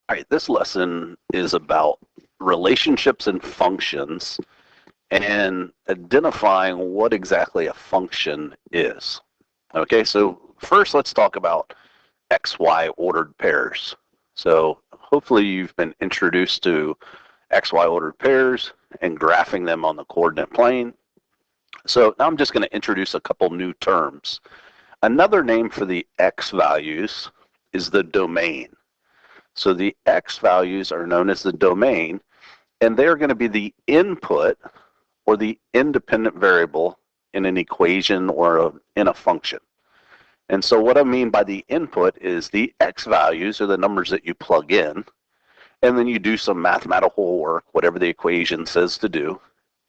All right, this lesson is about relationships and functions and identifying what exactly a function is. Okay, so first let's talk about XY ordered pairs. So hopefully you've been introduced to XY ordered pairs and graphing them on the coordinate plane. So now I'm just going to introduce a couple new terms. Another name for the X values is the domain. So the X values are known as the domain, and they're going to be the input or the independent variable in an equation or in a function. And so what I mean by the input is the X values are the numbers that you plug in, and then you do some mathematical work, whatever the equation says to do,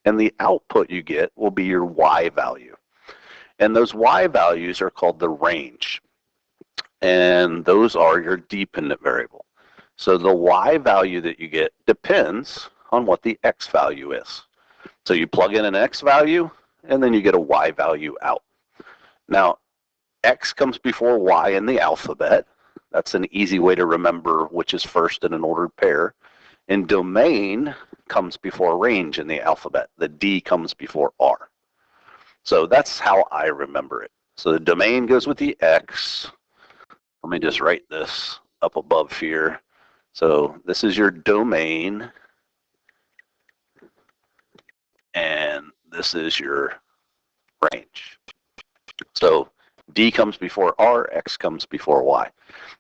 and the output you get will be your Y value. And those Y values are called the range, and those are your dependent variable. So the Y value that you get depends on what the X value is. So you plug in an X value, and then you get a Y value out. Now, X comes before Y in the alphabet. That's an easy way to remember which is first in an ordered pair. And domain comes before range in the alphabet. The D comes before R. So that's how I remember it. So the domain goes with the X. Let me just write this up above here. So this is your domain, and this is your range. So D comes before R, X comes before Y.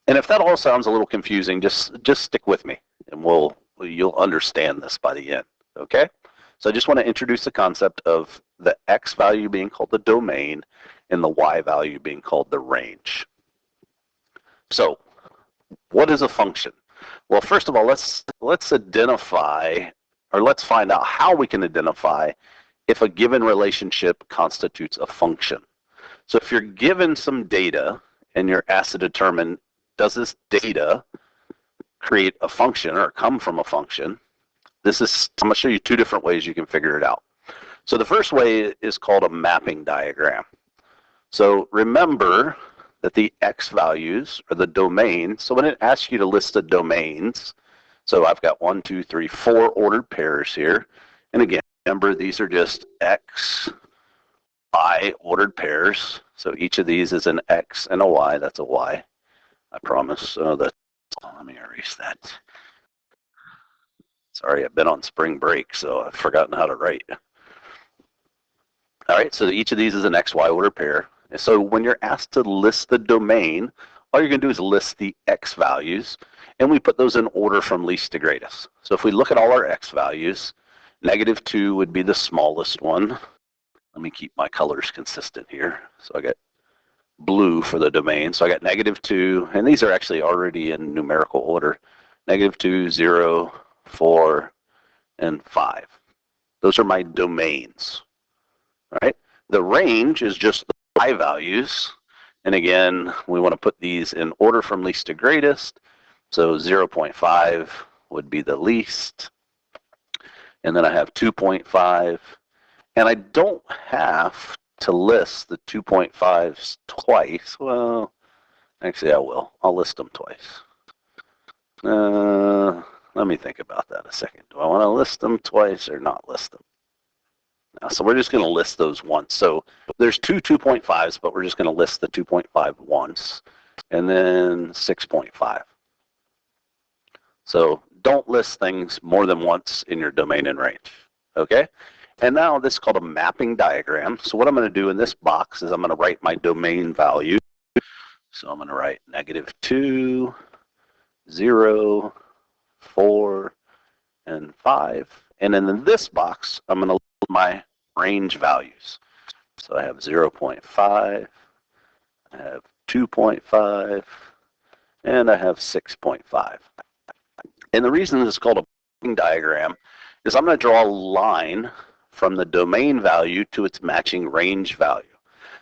And if that all sounds a little confusing, just stick with me, and you'll understand this by the end, okay? So I just want to introduce the concept of the X value being called the domain and the Y value being called the range. So what is a function? Well, first of all, let's identify, or let's find out how we can identify if a given relationship constitutes a function. So if you're given some data and you're asked to determine, does this data create a function or come from a function? I'm going to show you two different ways you can figure it out. So the first way is called a mapping diagram. So remember that the X values are the domain. So when it asks you to list the domains, so I've got 1, 2, 3, 4 ordered pairs here. And again, remember these are just X, Y ordered pairs. So each of these is an X and a Y. That's a Y, I promise. Let me erase that. Sorry, I've been on spring break, so I've forgotten how to write. All right, so each of these is an XY ordered pair. And so when you're asked to list the domain, all you're going to do is list the X values, and we put those in order from least to greatest. So if we look at all our X values, -2 would be the smallest one. Let me keep my colors consistent here. So I got blue for the domain. So I got -2, and these are actually already in numerical order. -2, 0, 4, and 5. Those are my domains. All right. The range is just the Y values. And again, we want to put these in order from least to greatest. So 0.5 would be the least. And then I have 2.5. And I don't have to list the 2.5s twice. Well, actually I will. I'll list them twice. Let me think about that a second. Do I want to list them twice or not list them? So we're just going to list those once. So there's two 2.5s, but we're just going to list the 2.5 once, and then 6.5. So don't list things more than once in your domain and range, okay? And now this is called a mapping diagram. So what I'm going to do in this box is I'm going to write my domain value. So I'm going to write -2, 0, 4, and 5. And then in this box, I'm going to list my range values. So I have 0.5, I have 2.5, and I have 6.5. And the reason this is called a mapping diagram is I'm going to draw a line from the domain value to its matching range value.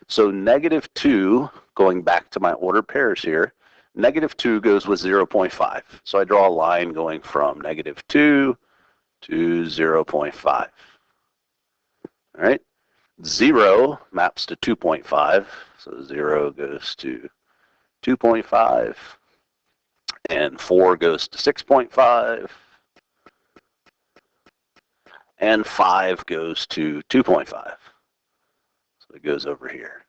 So -2, going back to my ordered pairs here, -2 goes with 0.5. So I draw a line going from -2 to 0.5. All right, 0 maps to 2.5, so 0 goes to 2.5, and 4 goes to 6.5, and 5 goes to 2.5. So it goes over here.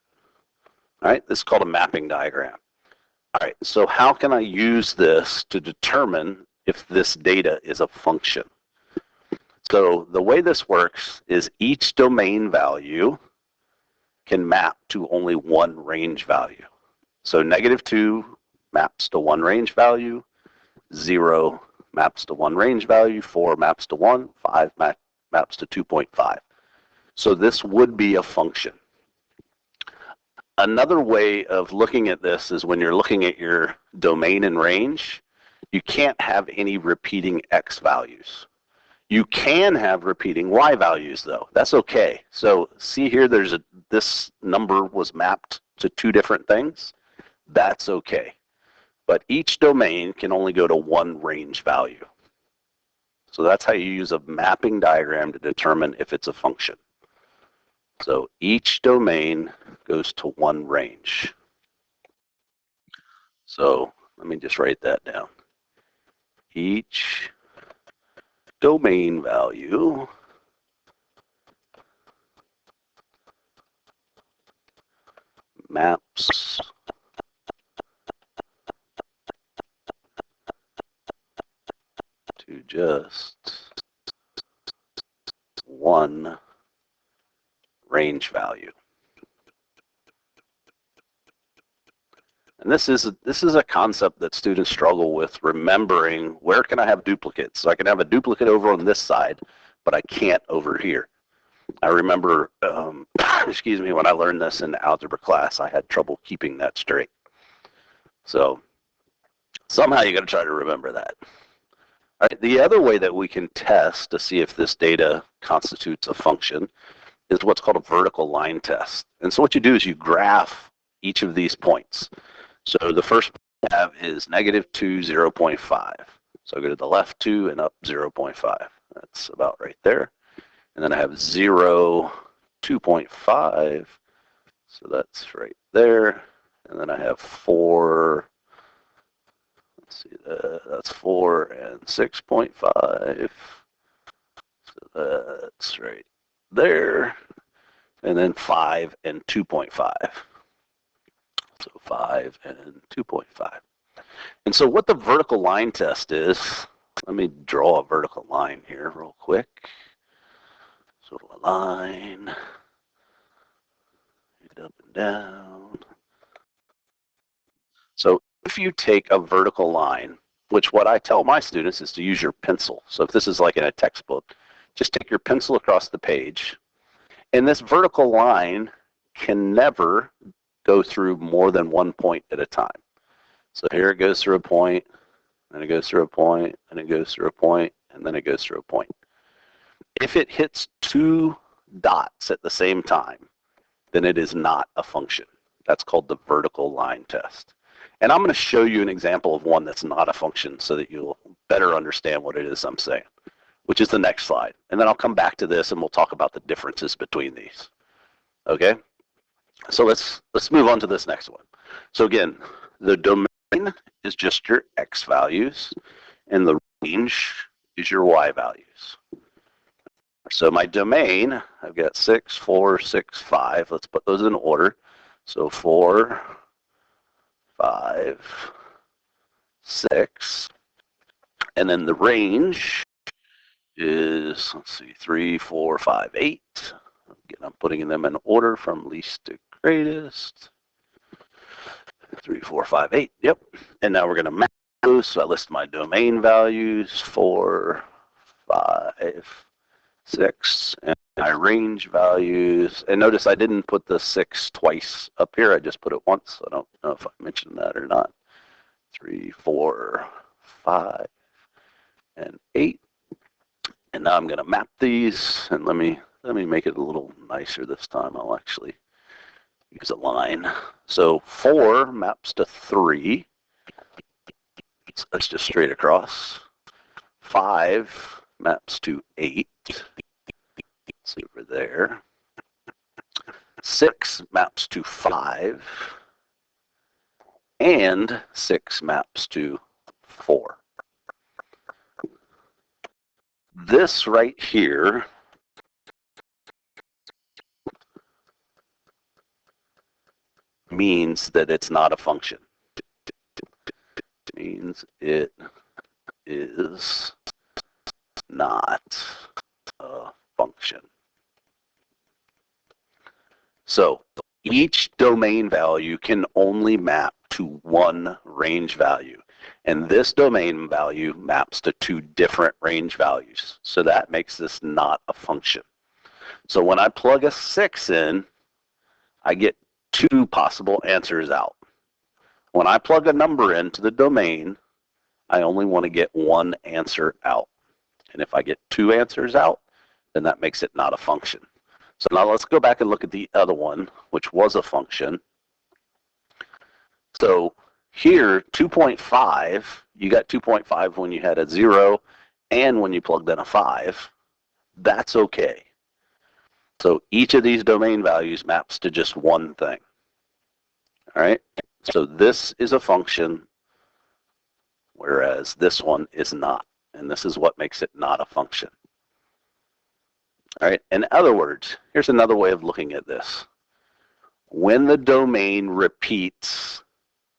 All right, this is called a mapping diagram. All right, so how can I use this to determine if this data is a function? So the way this works is each domain value can map to only one range value. So -2 maps to one range value, 0 maps to one range value, 4 maps to 1, 5 maps to 2.5. So this would be a function. Another way of looking at this is when you're looking at your domain and range, you can't have any repeating x values. You can have repeating y values though. That's okay. So see here, this number was mapped to 2 different things. That's okay. But each domain can only go to one range value. So that's how you use a mapping diagram to determine if it's a function. So each domain goes to one range. So let me just write that down. Each domain value maps to just one range value. And this is a concept that students struggle with, remembering where can I have duplicates. So I can have a duplicate over on this side, but I can't over here. I remember, excuse me, when I learned this in algebra class, I had trouble keeping that straight. So somehow you got to try to remember that. All right, the other way that we can test to see if this data constitutes a function is what's called a vertical line test. And so what you do is you graph each of these points. So the first point I have is -2, 0.5. So I go to the left 2 and up 0.5. That's about right there. And then I have 0, 2.5. So that's right there. And then I have 4. Let's see, that's 4 and 6.5. So that's right there. And then 5 and 2.5. So 5 and 2.5. And so what the vertical line test is, let me draw a vertical line here real quick. So a line, up and down. So if you take a vertical line, which what I tell my students is to use your pencil. So if this is like in a textbook, just take your pencil across the page. And this vertical line can never go through more than one point at a time. So here it goes through a point, then it goes through a point, and it goes through a point, and then it goes through a point. If it hits 2 dots at the same time, then it is not a function. That's called the vertical line test. And I'm going to show you an example of one that's not a function so that you'll better understand what it is I'm saying, which is the next slide. And then I'll come back to this and we'll talk about the differences between these. Okay? So let's move on to this next one. So again, the domain is just your x values, and the range is your y values. So my domain, I've got 6, 4, 6, 5. Let's put those in order. So 4, 5, 6. And then the range is, let's see, 3, 4, 5, 8. Again, I'm putting them in order from least to greatest. 3, 4, 5, 8. Yep. And now we're going to map those. So I list my domain values, 4, 5, 6, and my range values. And notice I didn't put the 6 twice up here. I just put it once. I don't know if I mentioned that or not. 3, 4, 5, and 8. And now I'm going to map these. And let me make it a little nicer this time. I'll actually use a line. So 4 maps to 3. So that's just straight across. 5 maps to 8. See over there. 6 maps to 5. And 6 maps to this right here means that it's not a function. Means it is not a function. So each domain value can only map to one range value. And this domain value maps to two different range values. So that makes this not a function. So when I plug a 6 in, I get two possible answers out. When I plug a number into the domain, I only want to get one answer out. And if I get two answers out, then that makes it not a function. So now let's go back and look at the other one, which was a function. So here, 2.5, you got 2.5 when you had a 0 and when you plugged in a 5. That's okay. So each of these domain values maps to just one thing. All right? So this is a function, whereas this one is not. And this is what makes it not a function. All right? In other words, here's another way of looking at this. When the domain repeats,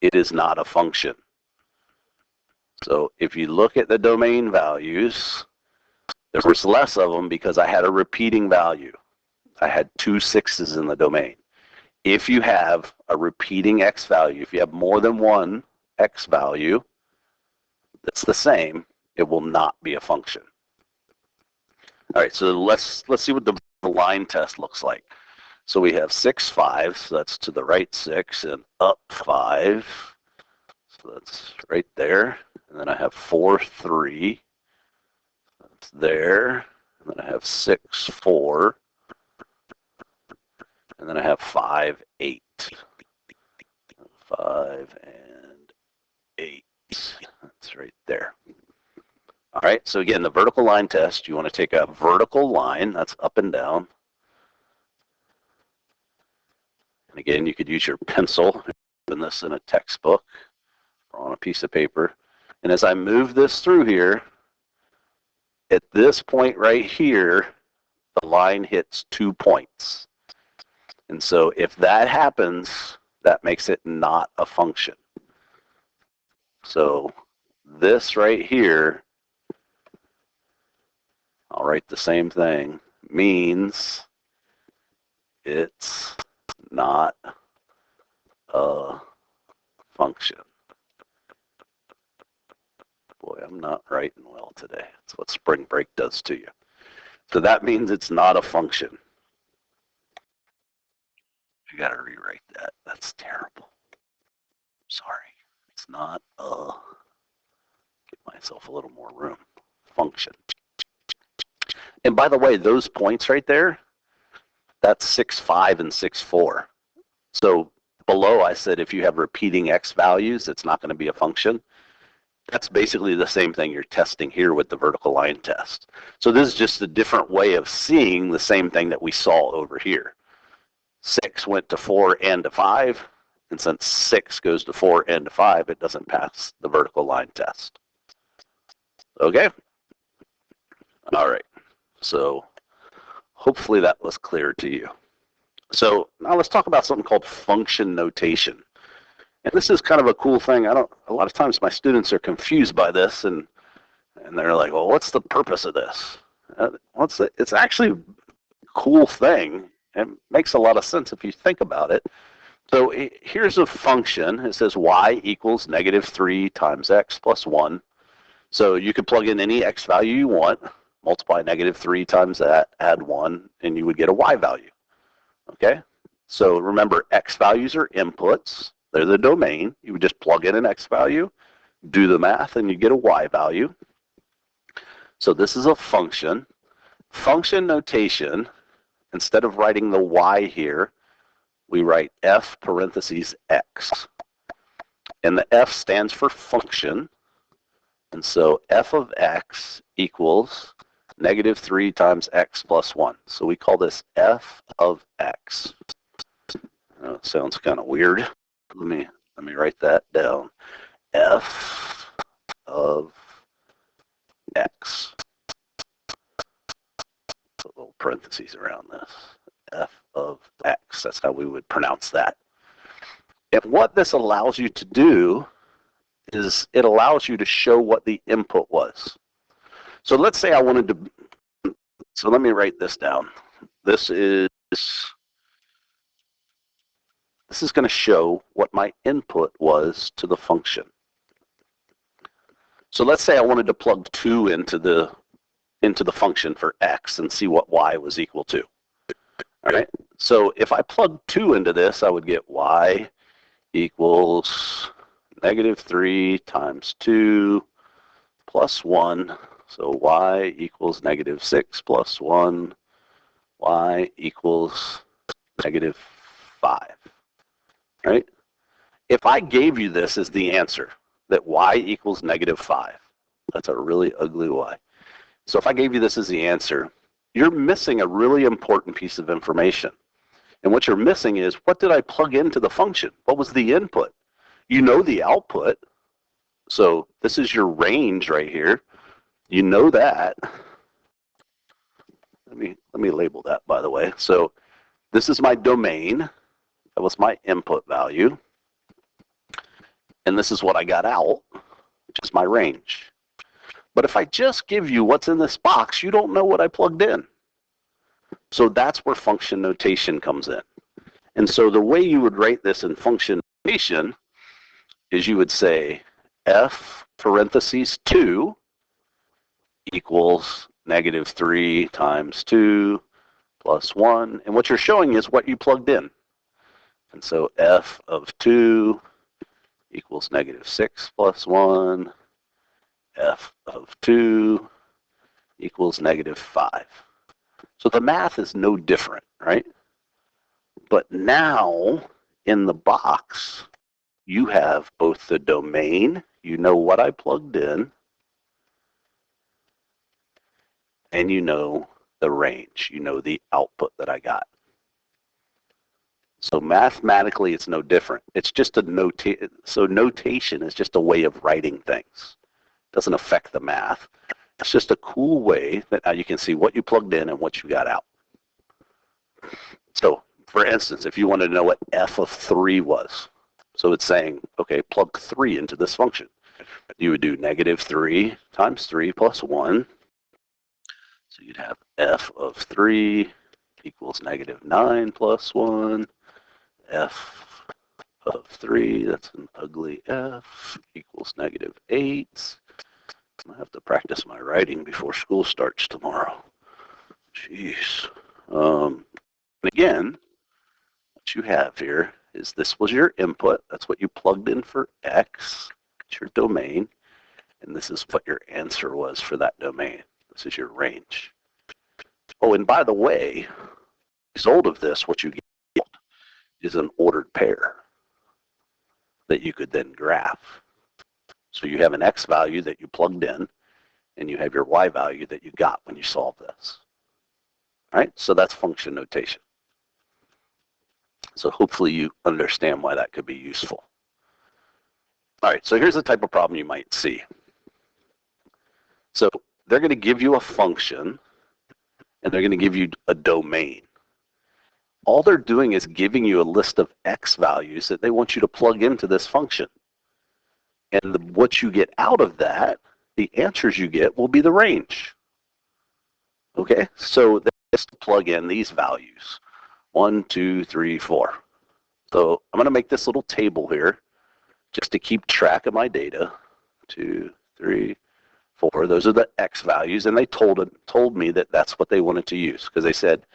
it is not a function. So if you look at the domain values, there was less of them because I had a repeating value. I had two 6s in the domain. If you have a repeating x value, if you have more than one x value that's the same, it will not be a function. All right, so let's see what the line test looks like. So we have 6, 5, so that's to the right 6, and up 5. So that's right there. And then I have 4, 3. That's there. And then I have 6, 4. And then I have 5, 8. 5 and 8. That's right there. All right, so again, the vertical line test, you want to take a vertical line, that's up and down. And again, you could use your pencil, open this in a textbook or on a piece of paper. And as I move this through here, at this point right here, the line hits 2 points. And so if that happens, that makes it not a function. So this right here, I'll write the same thing, means it's not a function. Boy, I'm not writing well today. That's what spring break does to you. So that means it's not a function. I got to rewrite that. That's terrible. Sorry. It's not a, give myself a little more room, function. And by the way, those points right there, that's 6, 5, and 6, 4. So below I said if you have repeating x values, it's not going to be a function. That's basically the same thing you're testing here with the vertical line test. So this is just a different way of seeing the same thing that we saw over here. 6 went to 4 and to 5, and since 6 goes to 4 and to 5, it doesn't pass the vertical line test. Okay? All right. So hopefully that was clear to you. So now let's talk about something called function notation. And this is kind of a cool thing. A lot of times my students are confused by this, and they're like, well, what's the purpose of this? It's actually a cool thing, and makes a lot of sense if you think about it. So here's a function. It says y equals -3 times x plus 1. So you could plug in any x value you want, multiply -3 times that, add 1, and you would get a y value. Okay? So remember, x values are inputs. They're the domain. You would just plug in an x value, do the math, and you get a y value. So this is a function. Function notation, instead of writing the y here, we write f parentheses x. And the f stands for function. And so f of x equals -3 times x plus 1. So we call this f of x. It sounds kind of weird. Let me write that down. F of x. parentheses around this. F of x, that's how we would pronounce that. And what this allows you to do is it allows you to show what the input was. So let's say I wanted to, so let me write this down. This is going to show what my input was to the function. So let's say I wanted to plug 2 into the function for x and see what y was equal to. All right. So if I plug 2 into this, I would get y equals -3 times 2 plus 1. So y equals -6 plus 1. Y equals -5. Right? If I gave you this as the answer, that y equals -5, that's a really ugly y. So if I gave you this as the answer, you're missing a really important piece of information. And what you're missing is, what did I plug into the function? What was the input? You know the output. So this is your range right here. You know that. Let me label that, by the way. So this is my domain. That was my input value. And this is what I got out, which is my range. But if I just give you what's in this box, you don't know what I plugged in. So that's where function notation comes in. And so the way you would write this in function notation is you would say f parentheses 2 equals -3 times 2 plus 1. And what you're showing is what you plugged in. And so f of 2 equals -6 plus 1. F of 2 equals -5. So the math is no different, right? But now in the box, you have both the domain, you know what I plugged in, and you know the range, you know the output that I got. So mathematically, it's no different. It's just a notation. So notation is just a way of writing things. It doesn't affect the math. It's just a cool way that now you can see what you plugged in and what you got out. So for instance, if you wanted to know what f of 3 was, so it's saying, okay, plug 3 into this function. You would do -3 times 3 plus 1. So you'd have f of 3 equals -9 plus 1. F of 3, that's an ugly f, equals -8. I have to practice my writing before school starts tomorrow. Jeez. And again, what you have here is this was your input. That's what you plugged in for x. It's your domain. And this is what your answer was for that domain. This is your range. Oh, and by the way, the result of this, what you get is an ordered pair that you could then graph. So you have an x value that you plugged in, and you have your y value that you got when you solve this. All right, so that's function notation. So hopefully you understand why that could be useful. All right, so here's the type of problem you might see. So they're going to give you a function, and they're going to give you a domain. All they're doing is giving you a list of x values that they want you to plug into this function. And what you get out of that, the answers you get, will be the range. Okay, so they just plug in these values. 1, 2, 3, 4. So I'm going to make this little table here just to keep track of my data. 2, 3, 4. Those are the x values, and they told me that that's what they wanted to use, because they said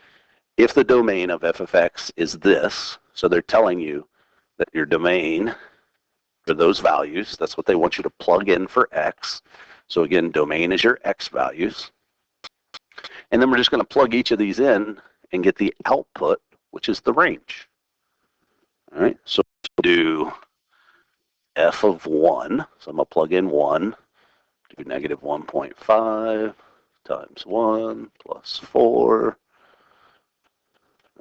if the domain of f of x is this, so they're telling you that your domain for those values, that's what they want you to plug in for x. So again, domain is your x values. And then we're just going to plug each of these in and get the output, which is the range. All right, so we'll do f of 1. So I'm going to plug in 1, do -1.5 times 1 plus 4.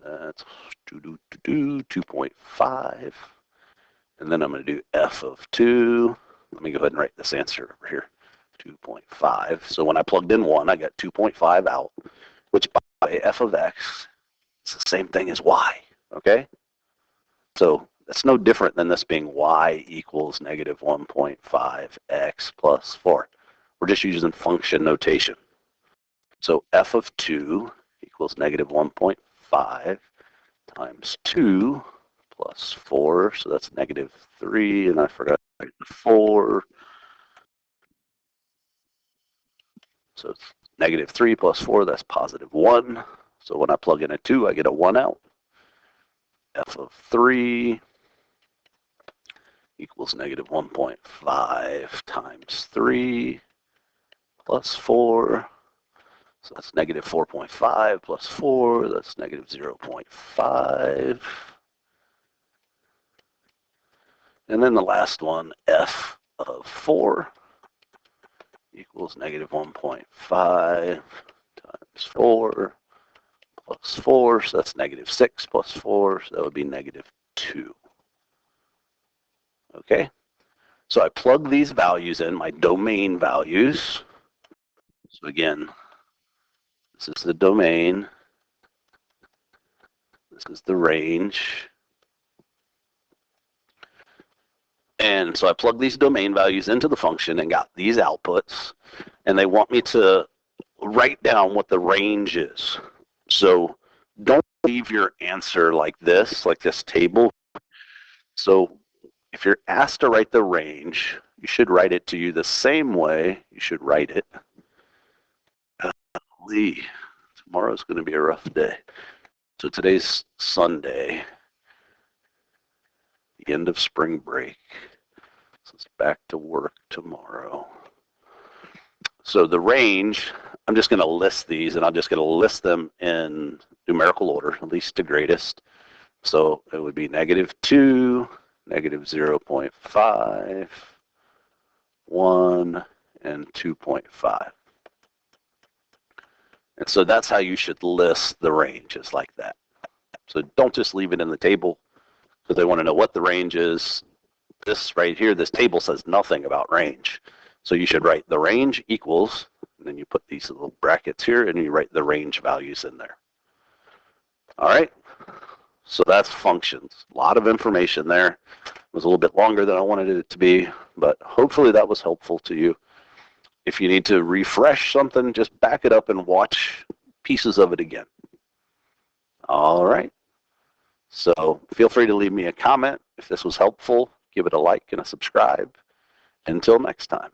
That's 2.5. And then I'm going to do f of 2. Let me go ahead and write this answer over here. 2.5. So when I plugged in 1, I got 2.5 out. which by f of x is the same thing as y, okay? So that's no different than this being y equals negative 1.5x plus 4. We're just using function notation. So f of 2 equals negative 1.5 times 2 plus 4, so that's negative 3, and I forgot the 4. So it's negative 3 plus 4, that's positive 1. So when I plug in a 2, I get a 1 out. F of 3 equals negative 1.5 times 3 plus 4. So that's negative 4.5 plus 4, that's negative 0.5. And then the last one, f of 4 equals negative 1.5 times 4 plus 4, so that's negative 6 plus 4, so that would be negative 2. Okay, so I plug these values in, my domain values. So again, this is the domain, this is the range. And so I plug these domain values into the function and got these outputs, and they want me to write down what the range is. So don't leave your answer like this table. So if you're asked to write the range, you should write it to you the same way you should write it. Tomorrow's going to be a rough day. So today's Sunday, the end of spring break. So it's back to work tomorrow. So the range, I'm just going to list these, and I'm just going to list them in numerical order, least to greatest. So it would be negative 2, negative 0.5, 1, and 2.5. And so that's how you should list the ranges, like that. So don't just leave it in the table, because they want to know what the range is. This right here, this table says nothing about range. So you should write the range equals, and then you put these little brackets here, and you write the range values in there. All right, so that's functions. A lot of information there. It was a little bit longer than I wanted it to be, but hopefully that was helpful to you. If you need to refresh something, just back it up and watch pieces of it again. All right, so feel free to leave me a comment if this was helpful. Give it a like and a subscribe. Until next time.